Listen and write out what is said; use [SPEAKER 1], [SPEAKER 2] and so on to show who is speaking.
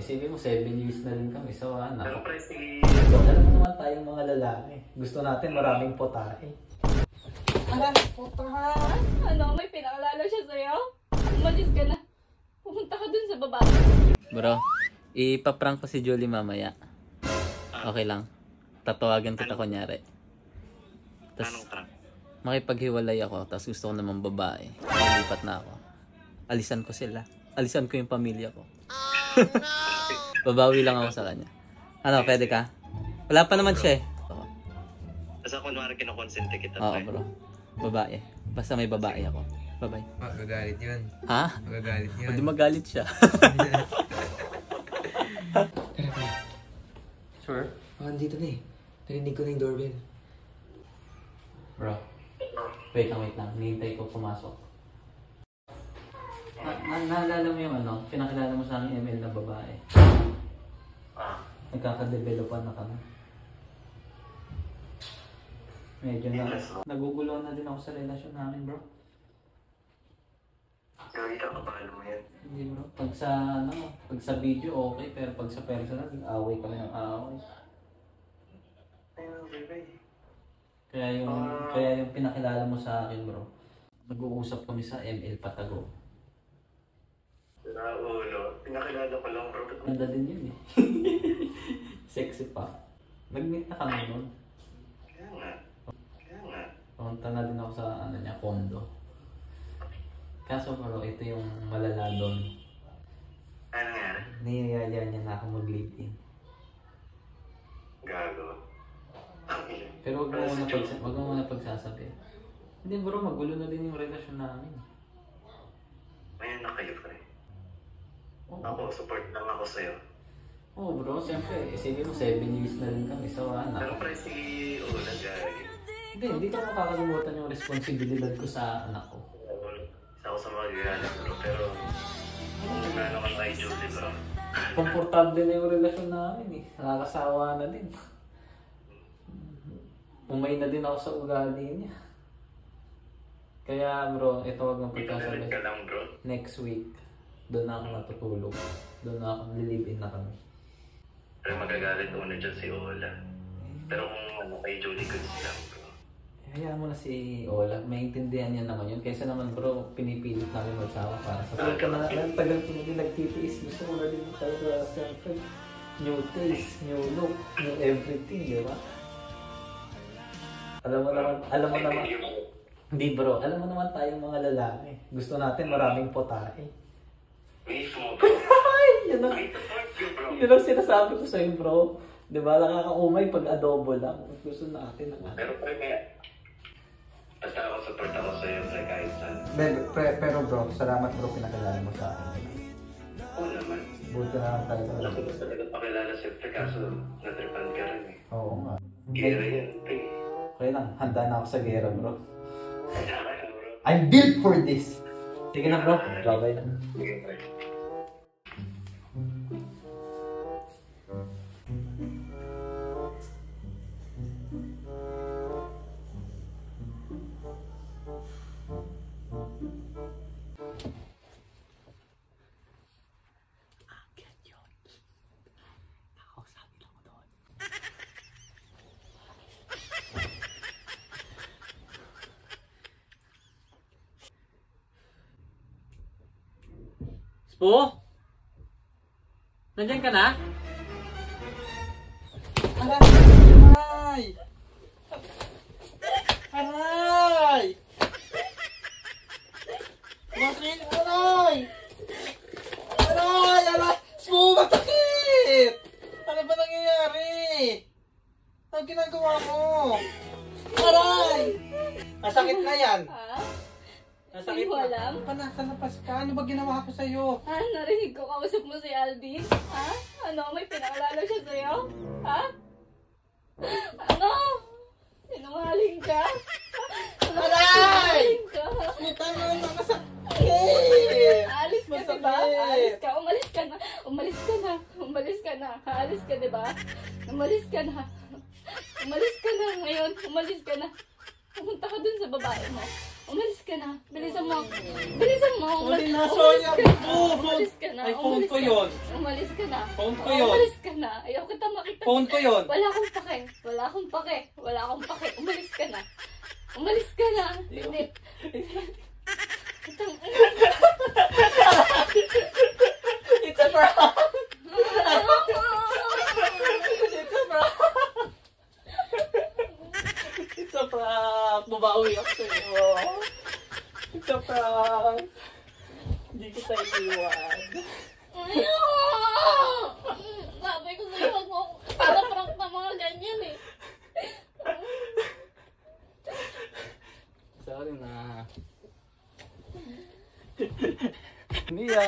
[SPEAKER 1] isipin mo 7 years na rin kami. So anak.
[SPEAKER 2] Pero pre, sige.
[SPEAKER 1] So, alam mo naman tayong mga lalaki. Gusto natin maraming potahe.
[SPEAKER 3] Maraming potahe?
[SPEAKER 4] Ano? May pinakalala siya sa'yo? Umalis ka na. Pumunta ka dun sa babae.
[SPEAKER 1] Bro, ipaprank ko si Julie mamaya. Okay lang. Tatawagan kita kunyari.
[SPEAKER 2] Anong prank?
[SPEAKER 1] Makipaghiwalay ako, tapos gusto ko naman babae. Lilipat na ako. Alisan ko sila. Alisan ko yung pamilya ko. Babawi lang ako sa kanya. Ano, pwede ka? Wala pa naman siya eh. Oo.
[SPEAKER 2] Basta kunwari kinukonsente kita.
[SPEAKER 1] Oo, bro. Babae. Basta may babae ako. Bye-bye.
[SPEAKER 3] Magagalit yun.
[SPEAKER 1] Ha?
[SPEAKER 3] Magagalit yun.
[SPEAKER 1] Hindi magalit siya. Sure?
[SPEAKER 3] Andito na eh. Narinig ko na yung doorbell.
[SPEAKER 1] Bro. Wait lang. Hinihintay ko pumasok. Naalala mo yung ano? Pinakilala mo sa akin ML na babae. Nagkakadevelopan na kami. Medyo na naguguluhan na din ako sa relasyon namin, bro.
[SPEAKER 2] Gawin ka, kapalo mo yan.
[SPEAKER 1] Hindi, bro. Pag sa video okay, pero pag sa personal, away kami ng away.
[SPEAKER 2] Ayun, bye.
[SPEAKER 1] Kaya yung pinakilala mo sa akin, bro. Nag-uusap kami sa ML Patago.
[SPEAKER 2] Ulo. Pinakilala ko lang, bro.
[SPEAKER 1] Ganda din yun eh. Sexy pa. Nag-meet na kami nun.
[SPEAKER 2] Kaya nga.
[SPEAKER 1] Pumunta na din ako sa condo. Kaso bro, ito yung malala doon.
[SPEAKER 2] Ano nangyari?
[SPEAKER 1] Niyayaya niya na ako mag-live-in.
[SPEAKER 2] Gago.
[SPEAKER 1] Pero wag mo muna pagsasabi. Hindi bro, magulo na din yung relasyon namin.
[SPEAKER 2] Ngayon na kayo, pre.
[SPEAKER 1] Oo.
[SPEAKER 2] Ako, support lang ako sa'yo.
[SPEAKER 1] Oo bro, siyempre, isipin mo 7 years na rin kami sa
[SPEAKER 2] Pero pre, sige, nag-gagi.
[SPEAKER 1] Hindi ko makakalimutan yung responsibilidad ko sa anak ko.
[SPEAKER 2] Isa ako sa mga gagala, bro. Pero, wala naman kay Julie, bro.
[SPEAKER 1] Komportable na yung relasyon namin eh. Nakakasawa na din. Umay na din ako sa ugali niya. Kaya bro, ito wag mong pagkasabi.
[SPEAKER 2] Ka lang, bro.
[SPEAKER 1] Next week, doon na ako matutulog. Doon na ako nililibin na kami.
[SPEAKER 2] Pero magagalit una dyan si Ola. Pero kung kay Julie, good lang, bro.
[SPEAKER 1] Hayaan mo na si Ola, maintindihan niya naman yun. Kaysa naman bro, pinipilit namin magsawa para sa tagal ko na tagal ko na din nagtitiis. Gusto ko na din talaga siyempre. New taste, new look, new everything, di ba? Alam mo naman. Hindi bro, alam mo naman tayong mga lalaki. Gusto natin maraming potahe.
[SPEAKER 2] Mismo, bro.
[SPEAKER 1] Yun ang sinasabi ko sa'yo bro. Di ba, nakakaumay pag adobo lang. Gusto natin naman.
[SPEAKER 2] Pero pre, basta ako support ako sa'yo, pre, kahit saan.
[SPEAKER 1] Pero bro, salamat bro, pinakilala mo sa akin.
[SPEAKER 2] Oo naman.
[SPEAKER 1] Buti na lang tayo.
[SPEAKER 2] Wala ko ba talaga pakilala sa'yo, pre, kaso natripan ka rin eh.
[SPEAKER 1] Oo nga.
[SPEAKER 2] Gera yan, pre.
[SPEAKER 1] Okay lang, handa na ako sa gera bro.
[SPEAKER 2] Kaya bro.
[SPEAKER 1] I'm built for this! Sige na bro, bye-bye na.
[SPEAKER 2] Sige, pre.
[SPEAKER 1] Spo? Nandiyan ka na?
[SPEAKER 3] Aray! Aray! Bakit? Aray! Aray! Aray! Spo, bakit? Ano ba nangyayari? Ano ginagawa mo? Aray! Masakit na yan.
[SPEAKER 4] Ha?
[SPEAKER 3] Nasakit
[SPEAKER 4] Hindi mo alam?
[SPEAKER 3] Ano ba, nasa labas ka? Ano ba ginawa ko sa'yo?
[SPEAKER 4] Ha? Narinig ko kausap mo si Alvin? Ha? Ano? May pinakalala siya sa'yo? Ha? Ano? Sinungaling ka?
[SPEAKER 3] Aray!
[SPEAKER 4] Sinungaling ka?
[SPEAKER 3] Puta mo, nakasakit!
[SPEAKER 4] Aalis ka, diba? Aalis ka. Umalis ka na. Umalis ka na. Umalis ka na. Aalis ka, diba? Umalis ka na. Umalis ka na ngayon. Umalis ka na. Pumunta ka dun sa babae mo. Umalis ka na. Bilisan mo. Bilisan mo.
[SPEAKER 3] Huli na,
[SPEAKER 4] Umalis
[SPEAKER 3] Sonia.
[SPEAKER 4] ka na.
[SPEAKER 3] Phone.
[SPEAKER 4] Umalis ka na.
[SPEAKER 3] Ay, phone
[SPEAKER 4] Umalis
[SPEAKER 3] ko
[SPEAKER 4] ka.
[SPEAKER 3] yun.
[SPEAKER 4] Umalis ka na.
[SPEAKER 3] Phone ko yun.
[SPEAKER 4] Umalis ka na. Ayaw kita makita.
[SPEAKER 3] Phone ko yun.
[SPEAKER 4] Wala akong pake. Wala akong pake. Wala akong pake. Umalis ka na. Umalis ka na. Hindi. Itang...
[SPEAKER 3] It's a prank. It's a prank. Bumawi ako sa'yo. It's a prank. Hindi kita iiwan.
[SPEAKER 4] Ayaw! Sabi ko sa'yo, huwag mo para prank na mga ganyan eh.
[SPEAKER 1] Sorry na. Mia.